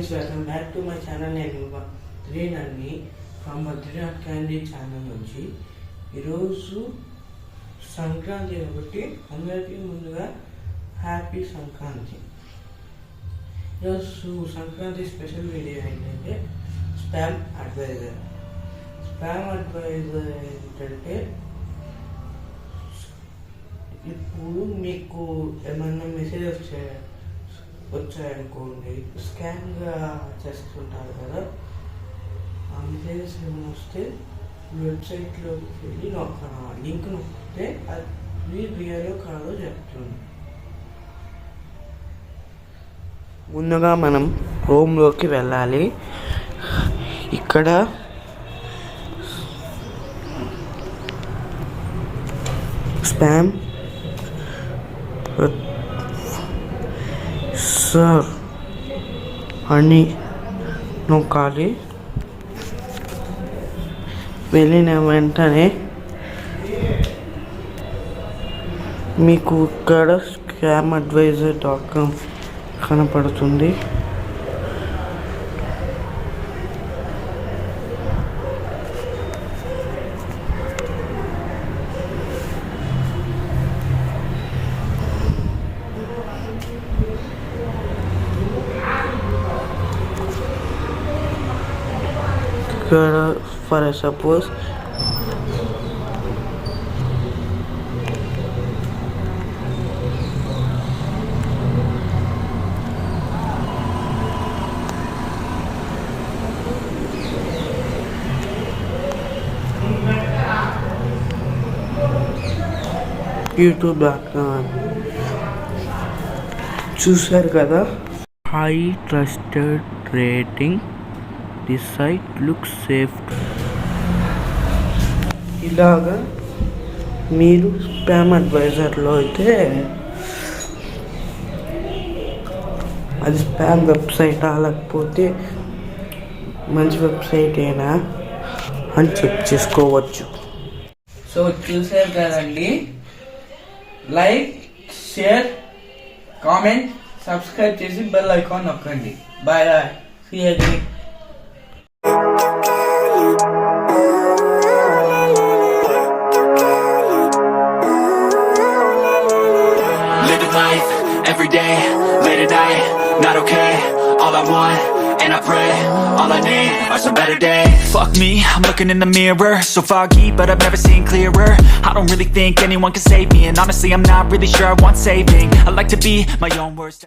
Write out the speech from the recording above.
Friends, welcome back to my channel. నేను త్రీనన్ని from Badrinath candy channel నుంచి. ఈరోజు సంక్రాంతి కాబట్టి అందరికీ ముందుగా హ్యాపీ సంక్రాంతి. ఈరోజు సంక్రాంతి స్పెషల్ వీడియో ఏంటంటే స్పామ్ అడ్వైజర్. స్పామ్ అడ్వైజర్ ఏంటంటే ఇప్పుడు మీకు ఏమన్నా మెసేజ్ వచ్చాయనుకోండి, స్కాన్గా చేస్తుంటారు కదా, ఆ మెసేజెస్ ఏమైనా వస్తే వెబ్సైట్లోకి వెళ్ళి లింక్ నొక్కితే అది రియలో కాదో చెప్తుంది. ముందుగా మనం హోమ్లోకి వెళ్ళాలి. ఇక్కడ స్పామ్ సార్ అని నొక్కాలి. వెళ్ళిన వెంటనే మీకు ఇక్కడ scammadvisor.com కనపడుతుంది. ఇక్కడ ఫర్ సపోజ్ youtube.com చూసారు కదా, high trusted rating, this site looks safe. ఇలాగా మీరు స్పామ్ అడ్వైజర్లో అయితే అది స్పామ్ వెబ్సైట్ లేకపోతే మంచి వెబ్సైట్ ఏనా అని చెక్ చేసుకోవచ్చు. సో చూసారు కదండి, లైక్, షేర్, కామెంట్, సబ్స్క్రైబ్ చేసి బెల్ ఐకాన్ నొక్కండి. Bye bye, see you again. Living life, every day, late at night, not okay. All I want, and I pray, all I need are some better days. Fuck me, I'm looking in the mirror, so foggy, but I've never seen clearer. I don't really think anyone can save me, and honestly I'm not really sure I want saving. I like to be my own worst